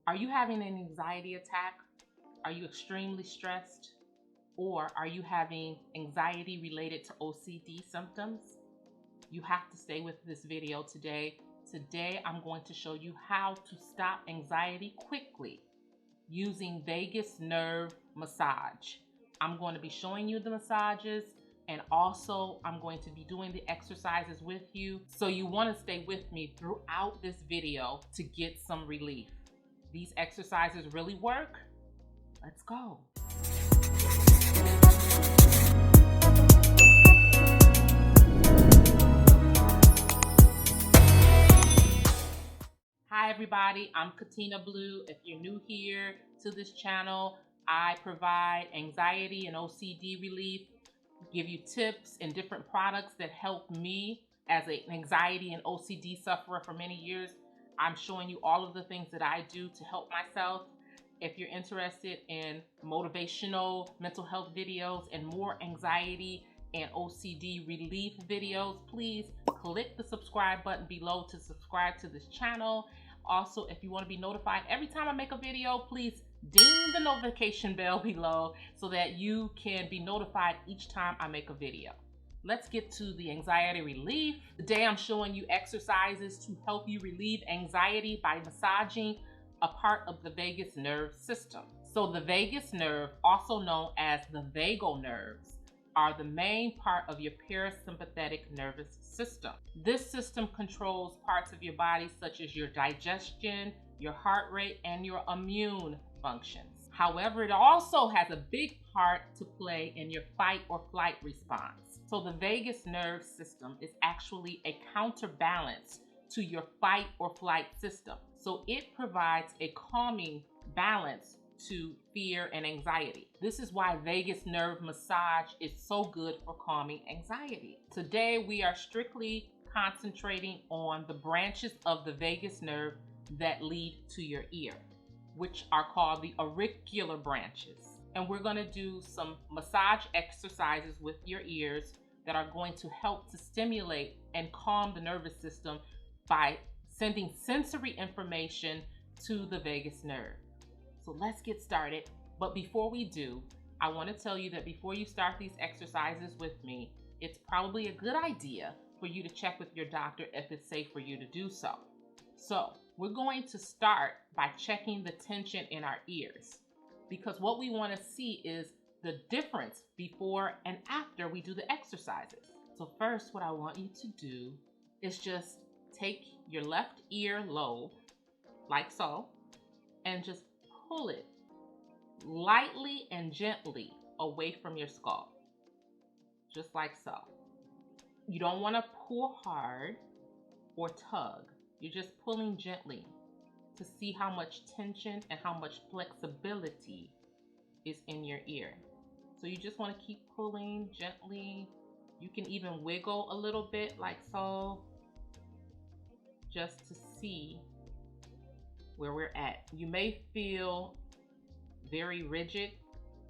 Are you having an anxiety attack? Are you extremely stressed? Or are you having anxiety related to OCD symptoms? You have to stay with this video today. Today, I'm going to show you how to stop anxiety quickly using vagus nerve massage. I'm going to be showing you the massages, and also I'm going to be doing the exercises with you. So you want to stay with me throughout this video to get some relief. These exercises really work. Let's go. Hi everybody, I'm Katina Blue. If you're new here to this channel, I provide anxiety and OCD relief, give you tips and different products that help me as an anxiety and OCD sufferer for many years. I'm showing you all of the things that I do to help myself. If you're interested in motivational mental health videos and more anxiety and OCD relief videos, please click the subscribe button below to subscribe to this channel. Also, if you want to be notified every time I make a video, please ding the notification bell below so that you can be notified each time I make a video. Let's get to the anxiety relief. Today I'm showing you exercises to help you relieve anxiety by massaging a part of the vagus nerve system. So the vagus nerve, also known as the vagal nerves, are the main part of your parasympathetic nervous system. This system controls parts of your body such as your digestion, your heart rate, and your immune functions. However, it also has a big part to play in your fight or flight response. So the vagus nerve system is actually a counterbalance to your fight or flight system. So it provides a calming balance to fear and anxiety. This is why vagus nerve massage is so good for calming anxiety. Today we are strictly concentrating on the branches of the vagus nerve that lead to your ear, which are called the auricular branches. And we're going to do some massage exercises with your ears that are going to help to stimulate and calm the nervous system by sending sensory information to the vagus nerve. So let's get started. But before we do, I want to tell you that before you start these exercises with me, it's probably a good idea for you to check with your doctor if it's safe for you to do so. So we're going to start by checking the tension in our ears, because what we want to see is the difference before and after we do the exercises. So first, what I want you to do is just take your left ear lobe, like so, and just pull it lightly and gently away from your skull, just like so. You don't want to pull hard or tug. You're just pulling gently to see how much tension and how much flexibility is in your ear. So you just want to keep pulling gently. You can even wiggle a little bit like so, just to see where we're at. You may feel very rigid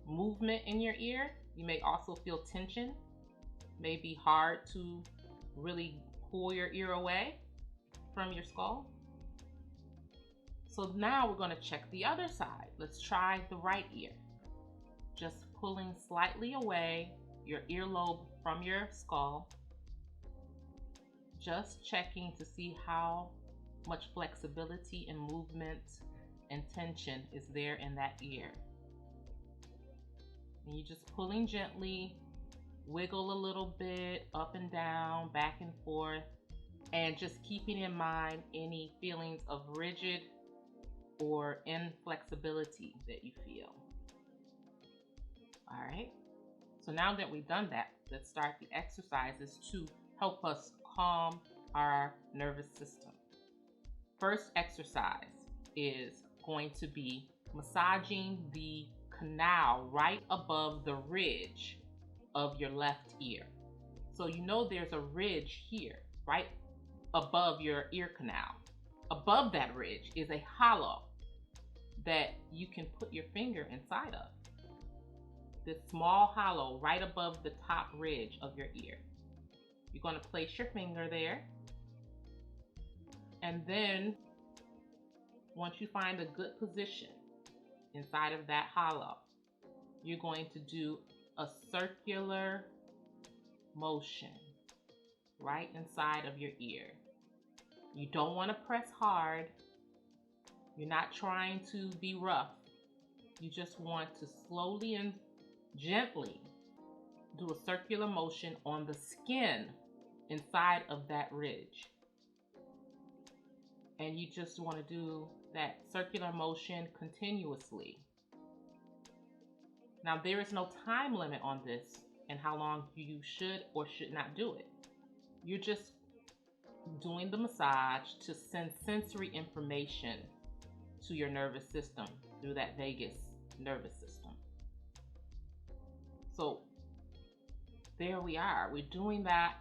movement in your ear. You may also feel tension. It may be hard to really pull your ear away from your skull. So now we're going to check the other side. Let's try the right ear. Just pulling slightly away your earlobe from your skull. Just checking to see how much flexibility and movement and tension is there in that ear. And you're just pulling gently, wiggle a little bit up and down, back and forth, and just keeping in mind any feelings of rigid or inflexibility that you feel. All right, so now that we've done that, let's start the exercises to help us calm our nervous system. First exercise is going to be massaging the canal right above the ridge of your left ear. So you know there's a ridge here, right above your ear canal. Above that ridge is a hollow that you can put your finger inside of. This small hollow right above the top ridge of your ear. You're going to place your finger there, and then Once you find a good position inside of that hollow, you're going to do a circular motion right inside of your ear. You don't want to press hard. You're not trying to be rough. You just want to slowly and gently do a circular motion on the skin inside of that ridge. And you just want to do that circular motion continuously. Now, there is no time limit on this and how long you should or should not do it. You're just doing the massage to send sensory information to your nervous system through that vagus nervous system. So there we are. We're doing that,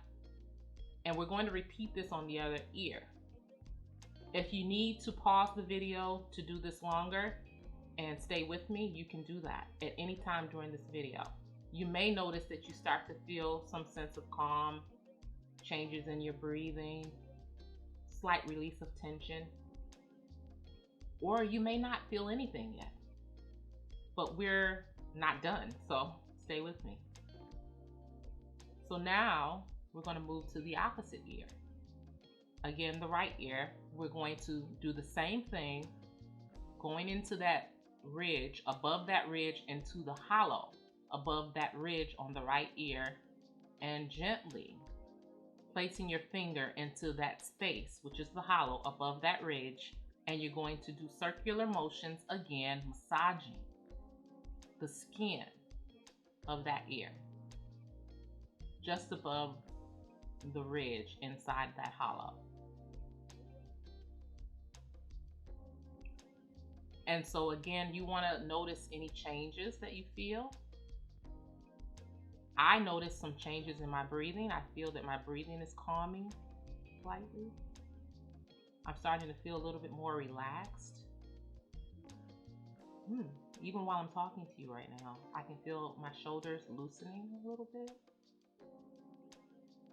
and we're going to repeat this on the other ear. If you need to pause the video to do this longer and stay with me, you can do that at any time during this video. You may notice that you start to feel some sense of calm, changes in your breathing, slight release of tension, or you may not feel anything yet. But we're not done, so stay with me. So now we're going to move to the opposite ear. Again, the right ear, we're going to do the same thing, going into that ridge, above that ridge, into the hollow above that ridge on the right ear, and gently placing your finger into that space, which is the hollow above that ridge, and you're going to do circular motions again, massaging the skin of that ear just above the ridge inside that hollow. And so again, you want to notice any changes that you feel. I noticed some changes in my breathing. I feel that my breathing is calming slightly. I'm starting to feel a little bit more relaxed. Even while I'm talking to you right now, I can feel my shoulders loosening a little bit.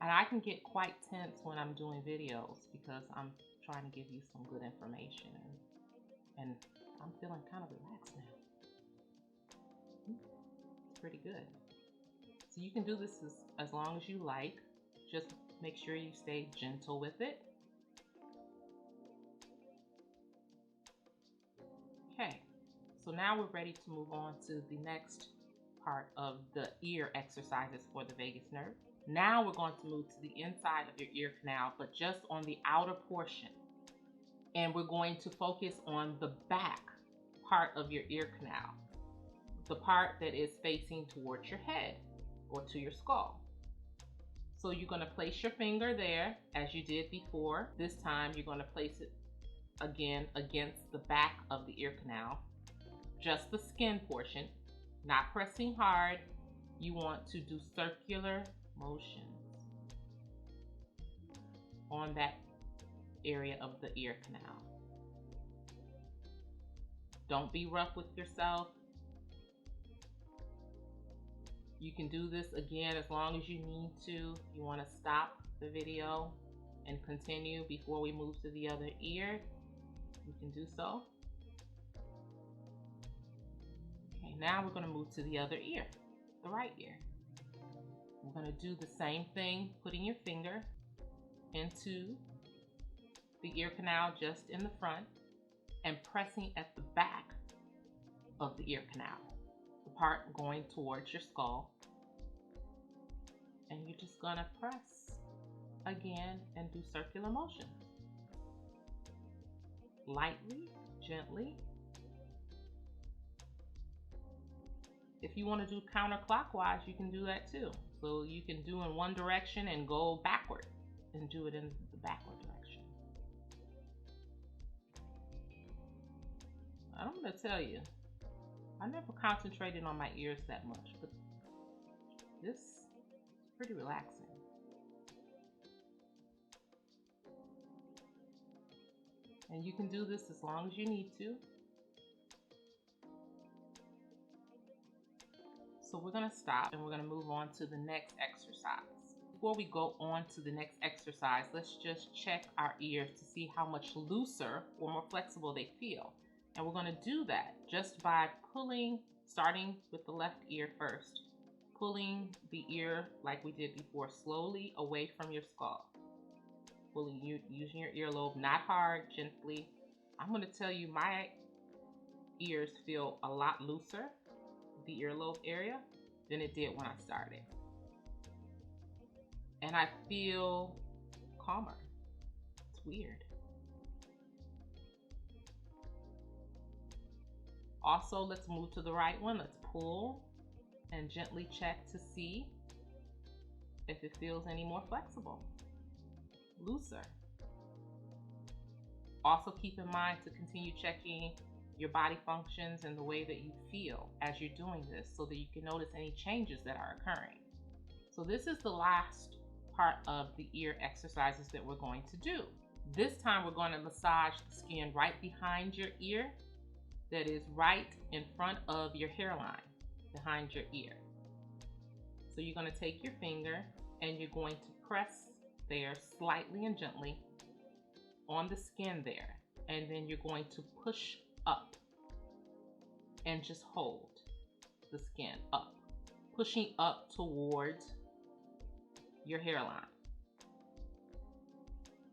And I can get quite tense when I'm doing videos because I'm trying to give you some good information, and I'm feeling kind of relaxed now. It's pretty good. So you can do this as long as you like. Just make sure you stay gentle with it. Okay, so now we're ready to move on to the next part of the ear exercises for the vagus nerve. Now we're going to move to the inside of your ear canal, but just on the outer portion. And we're going to focus on the back part of your ear canal, the part that is facing towards your head or to your skull. So you're going to place your finger there as you did before. This time you're going to place it again against the back of the ear canal, just the skin portion, not pressing hard. You want to do circular motions on that area of the ear canal. Don't be rough with yourself. You can do this again as long as you need to. You want to stop the video and continue before we move to the other ear. You can do so. Okay, now we're going to move to the other ear, the right ear. We're going to do the same thing, putting your finger into the ear canal just in the front and pressing at the back of the ear canal, the part going towards your skull. And you're just going to press again and do circular motions. Lightly, gently. If you want to do counterclockwise, you can do that too. So you can do in one direction and go backward and do it in the backward direction. I'm going to tell you, I never concentrated on my ears that much, but this is pretty relaxing. And you can do this as long as you need to. So we're going to stop and we're going to move on to the next exercise. before we go on to the next exercise, let's just check our ears to see how much looser or more flexible they feel. And we're going to do that just by pulling, starting with the left ear first, pulling the ear like we did before, slowly away from your skull. Pulling, using your earlobe, not hard, gently. I'm going to tell you, my ears feel a lot looser, the earlobe area, than it did when I started. And I feel calmer. It's weird. Also, let's move to the right one. Let's pull and gently check to see if it feels any more flexible, looser. Also keep in mind to continue checking your body functions and the way that you feel as you're doing this so that you can notice any changes that are occurring. So this is the last part of the ear exercises that we're going to do. This time we're going to massage the skin right behind your ear, that is right in front of your hairline, behind your ear. So you're going to take your finger and you're going to press there slightly and gently on the skin there, and then you're going to push up and just hold the skin up, pushing up towards your hairline.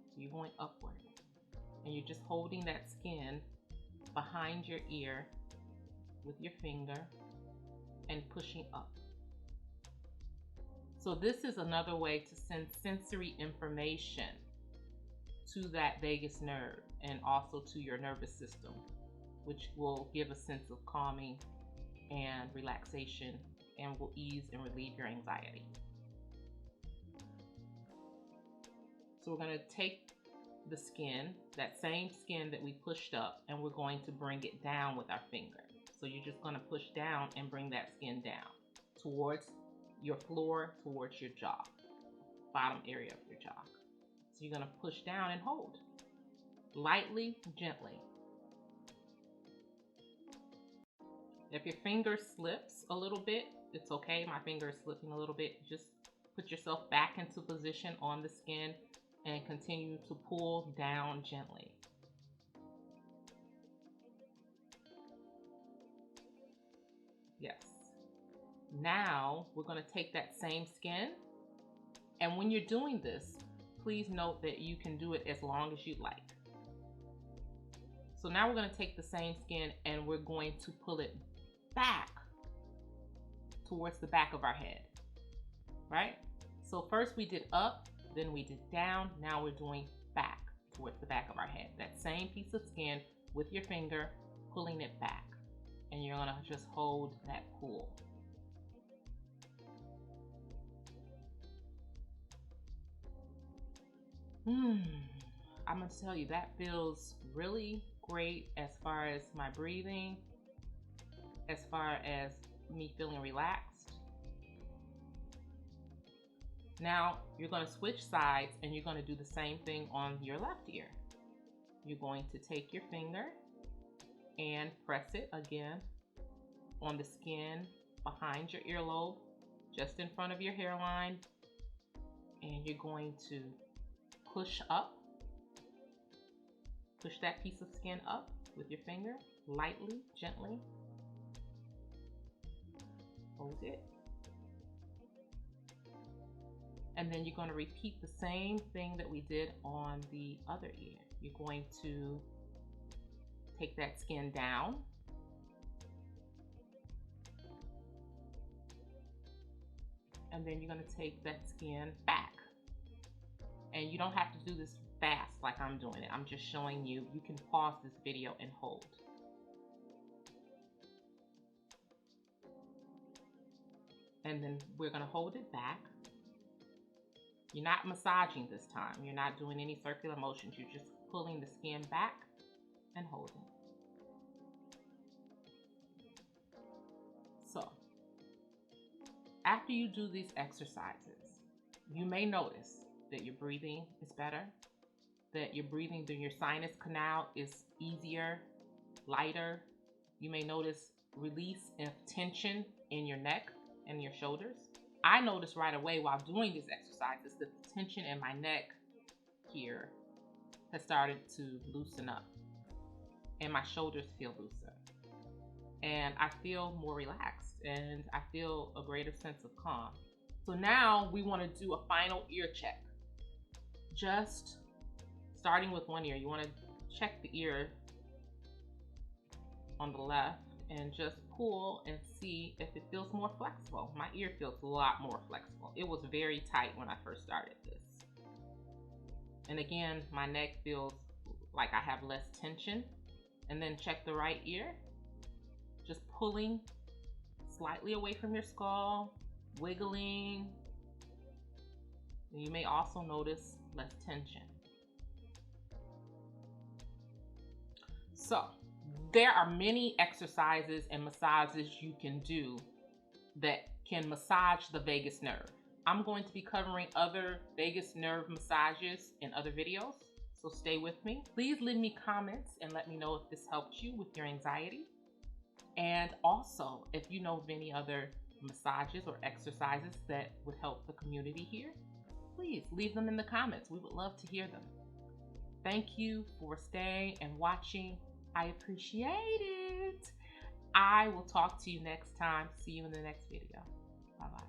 So you're going upward and you're just holding that skin behind your ear with your finger and pushing up. So this is another way to send sensory information to that vagus nerve and also to your nervous system, which will give a sense of calming and relaxation and will ease and relieve your anxiety. So we're going to take the skin, that same skin that we pushed up, and we're going to bring it down with our finger. So you're just going to push down and bring that skin down towards your floor, towards your jaw, bottom area of your jaw. So you're going to push down and hold, lightly, gently. If your finger slips a little bit, it's okay. My finger is slipping a little bit. Just put yourself back into position on the skin and continue to pull down gently. Yes. Now we're going to take that same skin, and when you're doing this, please note that you can do it as long as you'd like. So now we're going to take the same skin and we're going to pull it back towards the back of our head, right? So first we did up, then we did down, now we're doing back towards the back of our head. That same piece of skin with your finger, pulling it back, and you're gonna just hold that pull. I'm gonna tell you, that feels really great as far as my breathing, as far as me feeling relaxed. Now you're going to switch sides and you're going to do the same thing on your left ear. You're going to take your finger and press it again on the skin behind your earlobe, just in front of your hairline, and you're going to push up. Push that piece of skin up with your finger, lightly, gently. Hold it. And then you're going to repeat the same thing that we did on the other ear. You're going to take that skin down. And then you're going to take that skin back. And you don't have to do this fast like I'm doing it. I'm just showing you. You can pause this video and hold. And then we're going to hold it back. You're not massaging this time. You're not doing any circular motions. You're just pulling the skin back and holding. So, after you do these exercises, you may notice that your breathing is better, that your breathing through your sinus canal is easier, lighter. You may notice release of tension in your neck and your shoulders. I noticed right away while doing these exercises that the tension in my neck here has started to loosen up, and my shoulders feel looser, and I feel more relaxed, and I feel a greater sense of calm. So now we want to do a final ear check. Just starting with one ear, you want to check the ear on the left and just pull and see if it feels more flexible. My ear feels a lot more flexible. It was very tight when I first started this. And again, my neck feels like I have less tension. And then check the right ear, just pulling slightly away from your skull, wiggling. And you may also notice less tension. So there are many exercises and massages you can do that can massage the vagus nerve. I'm going to be covering other vagus nerve massages in other videos, so stay with me. Please leave me comments and let me know if this helped you with your anxiety. And also, if you know of any other massages or exercises that would help the community here, please leave them in the comments. We would love to hear them. Thank you for staying and watching. I appreciate it. I will talk to you next time. See you in the next video. Bye-bye.